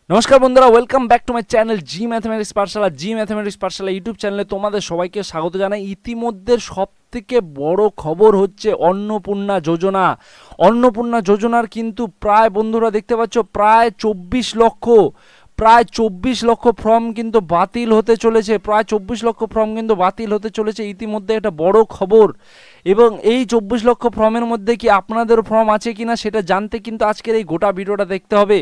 নমস্কার বন্ধুরা, welcome back to my channel G mathematics Pathsala YouTube চ্যানেলে তোমাদের সবাইকে স্বাগত জানাই। ইতিমধ্যে সব থেকে বড় খবর হচ্ছে অন্নপূর্ণা যোজনা। অন্নপূর্ণা যোজনার কিন্তু প্রায় বন্ধুরা দেখতে পাচ্ছ প্রায় চব্বিশ লক্ষ ফর্ম কিন্তু বাতিল হতে চলেছে। প্রায় 24 লক্ষ ফর্ম কিন্তু বাতিল হতে চলেছে। ইতিমধ্যে একটা বড় খবর, এবং এই 24 লক্ষ ফর্মের মধ্যে কি আপনাদের ফর্ম আছে কিনা সেটা জানতে কিন্তু আজকের এই গোটা ভিডিওটা দেখতে হবে।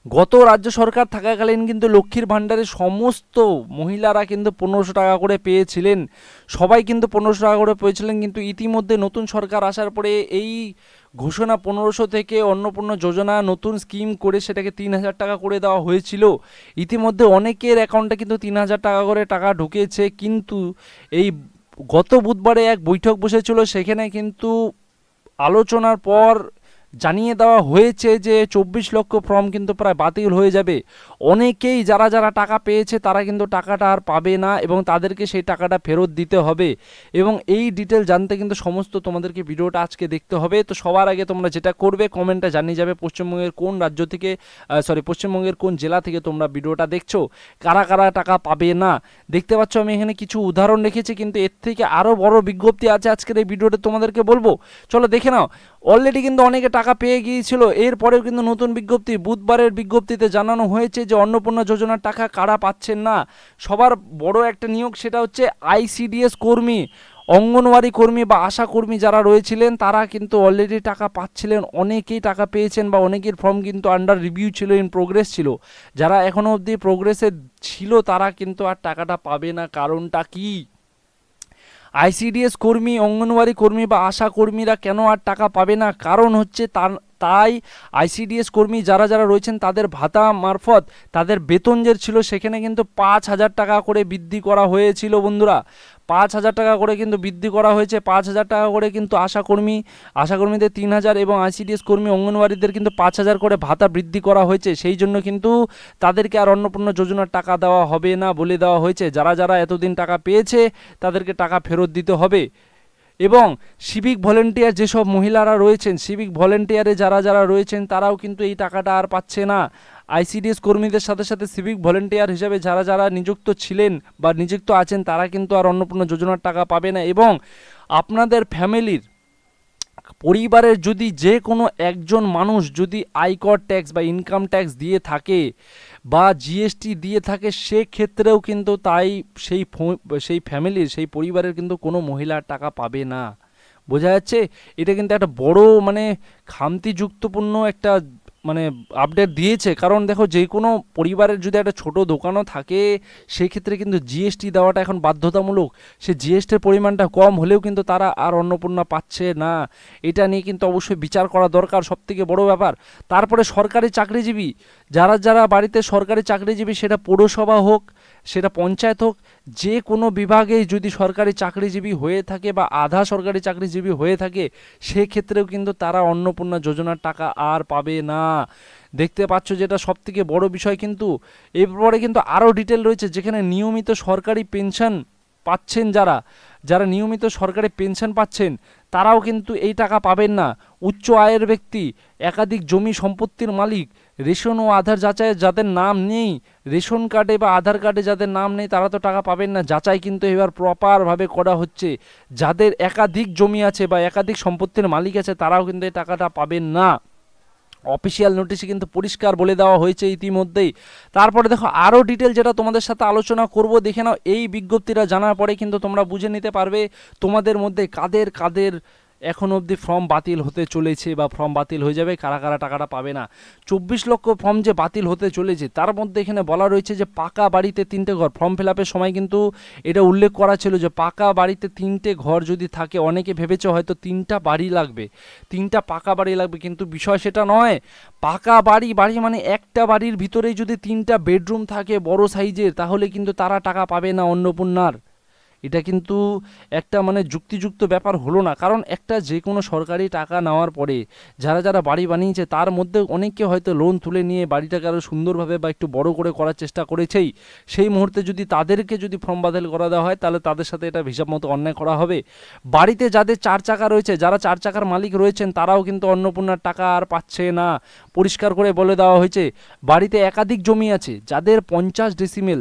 গত রাজ্য সরকার থাকাকালীন কিন্তু লক্ষ্মীর ভাণ্ডারের সমস্ত মহিলারা কিন্তু 1500 টাকা করে পেয়েছিলেন। সবাই কিন্তু 1500 টাকা করে পেয়েছিলেন, কিন্তু ইতিমধ্যে নতুন সরকার আসার পরে এই ঘোষণা 1500 থেকে অন্নপূর্ণা যোজনা নতুন স্কিম করে সেটাকে 3000 টাকা করে দেওয়া হয়েছিল। ইতিমধ্যে অনেকের অ্যাকাউন্টে কিন্তু 3000 টাকা করে টাকা ঢুকেছে, কিন্তু এই গত বুধবারে এক বৈঠক বসেছিল, সেখানে কিন্তু আলোচনার পর জানিয়ে দেওয়া হয়েছে যে 24 লক্ষ ফর্ম কিন্তু প্রায় বাতিল হয়ে যাবে। অনেকেই যারা যারা টাকা পেয়েছে তারা কিন্তু টাকাটা আর পাবে না, এবং তাদেরকে সেই টাকাটা ফেরত দিতে হবে। এবং এই ডিটেল জানতে কিন্তু সমস্ত তোমাদেরকে ভিডিওটা আজকে দেখতে হবে। তো সবার আগে তোমরা যেটা করবে, কমেন্টে জানিয়ে যাবে পশ্চিমবঙ্গের কোন রাজ্য থেকে পশ্চিমবঙ্গের কোন জেলা থেকে তোমরা ভিডিওটা দেখছো, কারা কারা টাকা পাবে না। দেখতে পাচ্ছ আমি এখানে কিছু উদাহরণ রেখেছি, কিন্তু এর থেকে আরও বড় বিজ্ঞপ্তি আছে আজকের এই ভিডিওটা তোমাদেরকে বলবো। চলো দেখে নাও। অলরেডি কিন্তু অনেকে টাকা পেয়ে গিয়েছিল, এরপরেও কিন্তু নতুন বিজ্ঞপ্তি, বুধবারের বিজ্ঞপ্তিতে জানানো হয়েছে যে অন্নপূর্ণা যোজনার টাকা কারা পাচ্ছেন না। সবার বড় একটা নিয়োগ, সেটা হচ্ছে আইসিডিএস কর্মী, অঙ্গনওয়াড়ি কর্মী বা আশা কর্মী যারা রয়েছিলেন তারা কিন্তু অলরেডি টাকা পাচ্ছিলেন। অনেকেই টাকা পেয়েছেন, বা অনেকের ফর্ম কিন্তু আন্ডার রিভিউ ছিল, ইন প্রোগ্রেস ছিল। যারা এখনও অবধি প্রোগ্রেসে ছিল তারা কিন্তু আর টাকাটা পাবে না। কারণটা কি? আইসিডিএস কর্মী, অঙ্গনওয়াড়ি কর্মী বা আশা কর্মীরা কেন আর টাকা পাবে না? কারণ হচ্ছে তাই আইসিডিএস কর্মী যারা যারা রয়েছেন তাদের ভাতা মারফত তাদের বেতন যে ছিল সেখানে কিন্তু 5000 টাকা করে বৃদ্ধি করা হয়েছিল বন্ধুরা। 5000 টাকা করে কিন্তু বৃদ্ধি করা হয়েছে। 5000 টাকা করে কিন্তু আশাকর্মীদের 3000, এবং আইসিডিএস কর্মী অঙ্গনওয়াড়িদের কিন্তু 5000 করে ভাতা বৃদ্ধি করা হয়েছে। সেই জন্য কিন্তু তাদেরকে আর অন্নপূর্ণা যোজনার টাকা দেওয়া হবে না বলে দেওয়া হয়েছে। যারা যারা এতদিন টাকা পেয়েছে তাদেরকে টাকা ফেরত দিতে হবে। এবং সিভিক ভলেন্টিয়ার যেসব মহিলারা রয়েছেন, সিভিক ভলেন্টিয়ারে যারা যারা রয়েছেন তারাও কিন্তু এই টাকাটা আর পাচ্ছে না। আইসিডিএস কর্মীদের সাথে সাথে সিভিক ভলেন্টিয়ার হিসেবে যারা যারা নিযুক্ত ছিলেন বা নিযুক্ত আছেন তারা কিন্তু আর অন্নপূর্ণা যোজনার টাকা পাবে না। এবং আপনাদের ফ্যামিলির পরিবারের যদি যে কোনো একজন মানুষ যদি আয়কর ট্যাক্স বা ইনকাম ট্যাক্স দিয়ে থাকে বা জিএসটি দিয়ে থাকে, সেক্ষেত্রেও কিন্তু তাই সেই ফ্যামিলির, সেই পরিবারের কিন্তু কোনো মহিলার টাকা পাবে না। বোঝা যাচ্ছে? এটা কিন্তু একটা বড় মানে খামতিযুক্তপূর্ণ একটা মানে আপডেট দিয়েছে। কারণ দেখো, যে কোনো পরিবারের যদি একটা ছোট দোকানও থাকে সেই ক্ষেত্রে কিন্তু জিএসটি দেওয়াটা এখন বাধ্যতামূলক। সে জিএসটির পরিমাণটা কম হলেও কিন্তু তারা আর অন্নপূর্ণা পাচ্ছে না। এটা নিয়ে কিন্তু অবশ্যই বিচার করা দরকার, সবথেকে বড় ব্যাপার। তারপরে সরকারি চাকরিজীবী, যারা যারা বাড়িতে সরকারি চাকরিজীবী, সেটা পৌরসভা হোক, সেটা পঞ্চায়েত হোক, যে কোনো বিভাগেই যদি সরকারি চাকরিজীবী হয়ে থাকে বা আধা সরকারি চাকরিজীবী হয়ে থাকে, সেক্ষেত্রেও কিন্তু তারা অন্নপূর্ণা যোজনার টাকা আর পাবে না। দেখতে পাচ্ছ, যেটা সবথেকে বড় বিষয়। কিন্তু এরপরে কিন্তু আরও ডিটেল রয়েছে, যেখানে নিয়মিত সরকারি পেনশন পাচ্ছেন, যারা যারা নিয়মিত সরকারি পেনশন পাচ্ছেন তারাও কিন্তু এই টাকা পাবেন না। উচ্চ আয়ের ব্যক্তি, একাধিক জমি সম্পত্তির মালিক, রেশন ও আধার যাচাইয়ে যাদের নাম নেই, রেশন কার্ডে বা আধার কার্ডে যাদের নাম নেই, তারা তো টাকা পাবেন না। যাচাই কিন্তু এবার প্রপারভাবে করা হচ্ছে। যাদের একাধিক জমি আছে বা একাধিক সম্পত্তির মালিক আছে তারাও কিন্তু এই টাকাটা পাবেন না। অফিসিয়াল নোটিশে কিন্তু পরিষ্কার বলে দেওয়া হয়েছে ইতিমধ্যেই। তারপরে দেখো আরও ডিটেল, যেটা তোমাদের সাথে আলোচনা করব। দেখে নাও, এই বিজ্ঞপ্তিটা জানার পরে কিন্তু তোমরা বুঝে নিতে পারবে তোমাদের মধ্যে কাদের কাদের এখন অবধি ফর্ম বাতিল হতে চলেছে বা ফর্ম বাতিল হয়ে যাবে, কারা কারা টাকাটা পাবে না। 24 লক্ষ ফর্ম যে বাতিল হতে চলেছে, তার মধ্যে এখানে বলা রয়েছে যে পাকা বাড়িতে 3টে ঘর। ফর্ম ফিল আপের সময় কিন্তু এটা উল্লেখ করা ছিল যে পাকা বাড়িতে 3টে ঘর যদি থাকে, অনেকে ভেবেছে হয়তো 3টা বাড়ি লাগবে, 3টা পাকা বাড়ি লাগবে, কিন্তু বিষয় সেটা নয়। পাকা বাড়ি মানে একটা বাড়ির ভিতরেই যদি 3টা বেডরুম থাকে বড় সাইজের, তাহলে কিন্তু তারা টাকা পাবে না অন্নপূর্ণার। এটা কিন্তু একটা মানে যুক্তিযুক্ত ব্যাপার হলো না। কারণ একটা যে কোনো সরকারি টাকা নেওয়ার পরে যারা যারা বাড়ি বানিয়েছে তার মধ্যে অনেকে হয়তো লোন তুলে নিয়ে বাড়িটাকে আরও সুন্দরভাবে বা একটু বড় করে করার চেষ্টা করেছেই। সেই মুহূর্তে যদি তাদেরকে যদি ফর্ম বাতিল করা দেওয়া হয় তাহলে তাদের সাথে এটা হিসাব মতো অন্যায় করা হবে। বাড়িতে যাদের 4 চাকা রয়েছে, যারা 4 চাকার মালিক রয়েছেন, তারাও কিন্তু অন্নপূর্ণার টাকা আর পাচ্ছে না। পরিষ্কার করে বলে দেওয়া হয়েছে। বাড়িতে একাধিক জমি আছে, যাদের 50 ডেসিমেল,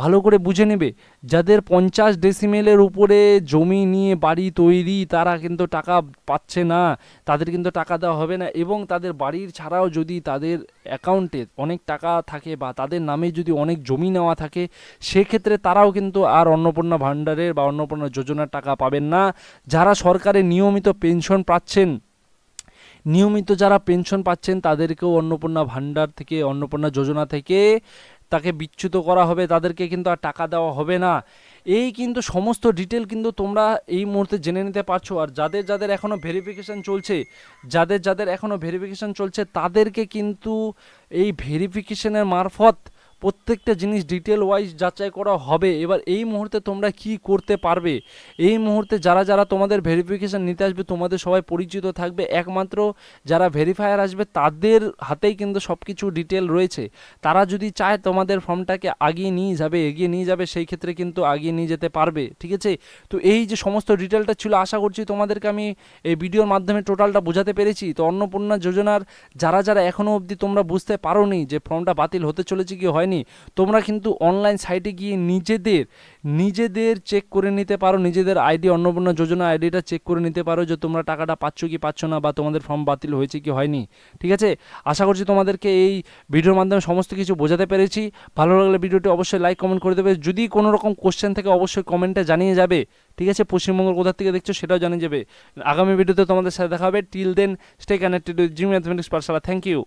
ভালো করে বুঝে নেবে, যাদের 50 ডেসিমেলের উপরে জমি নিয়ে বাড়ি তৈরি, তারা কিন্তু টাকা পাচ্ছে না, তাদের কিন্তু টাকা দেওয়া হবে না। এবং তাদের বাড়ির ছাড়াও যদি তাদের অ্যাকাউন্টে অনেক টাকা থাকে বা তাদের নামে যদি অনেক জমি নেওয়া থাকে, সেক্ষেত্রে তারাও কিন্তু আর অন্নপূর্ণা ভাণ্ডারের বা অন্নপূর্ণা যোজনার টাকা পাবেন না। যারা সরকারের নিয়মিত পেনশন পাচ্ছেন, নিয়মিত যারা পেনশন পাচ্ছেন তাদেরকেও অন্নপূর্ণা ভাণ্ডার থেকে, অন্নপূর্ণা যোজনা থেকে তাকে বিচ্যুত করা হবে, তাদেরকে কিন্তু আর টাকা দেওয়া হবে না। এই কিন্তু সমস্ত ডিটেল কিন্তু তোমরা এই মুহূর্তে জেনে নিতে পারছো। আর যাদের যাদের এখনও ভেরিফিকেশান চলছে, যাদের যাদের এখনও ভেরিফিকেশান চলছে, তাদেরকে কিন্তু এই ভেরিফিকেশনের মারফত প্রত্যেকটা জিনিস ডিটেল ওয়াইজ যাচাই করা হবে। এবার এই মুহূর্তে তোমরা কি করতে পারবে, এই মুহূর্তে যারা যারা তোমাদের ভেরিফিকেশান নিতে আসবে তোমাদের সবাই পরিচিত থাকবে, একমাত্র যারা ভেরিফায়ার আসবে তাদের হাতেই কিন্তু সব কিছু ডিটেল রয়েছে। তারা যদি চায় তোমাদের ফর্মটাকে আগিয়ে নিয়ে যাবে, এগিয়ে নিয়ে যাবে, সেই ক্ষেত্রে কিন্তু আগিয়ে নিয়ে যেতে পারবে। ঠিক আছে, তো এই যে সমস্ত ডিটেলটা ছিল, আশা করছি তোমাদেরকে আমি এই ভিডিওর মাধ্যমে টোটালটা বোঝাতে পেরেছি। তো অন্নপূর্ণা যোজনার যারা যারা এখনও অবধি তোমরা বুঝতে পারোনি যে ফর্মটা বাতিল হতে চলেছে কি হয়নি, তোমরা কিন্তু অনলাইন সাইটে গিয়ে নিজেদের চেক করে নিতে পারো, নিজেদের আইডি, অন্নপূর্ণা যোজনা আইডিটা চেক করে নিতে পারো যে তোমরা টাকাটা পাচ্ছ কি পাচ্ছ না, বা তোমাদের ফর্ম বাতিল হয়েছে কি হয়নি। ঠিক আছে, আশা করছি তোমাদেরকে এই ভিডিওর মাধ্যমে সমস্ত কিছু বোঝাতে পেরেছি। ভালো লাগলে ভিডিওটি অবশ্যই লাইক কমেন্ট করে দেবে। যদি কোনো রকম কোশ্চেন থেকে অবশ্যই কমেন্টে জানিয়ে যাবে। ঠিক আছে, পশ্চিমবঙ্গের কোথা থেকে দেখছো সেটাও জানিয়ে যাবে। আগামী ভিডিওতে তোমাদের সাথে দেখা হবে। Till then stay connected with Jim mathematics Pathshala. Thank you.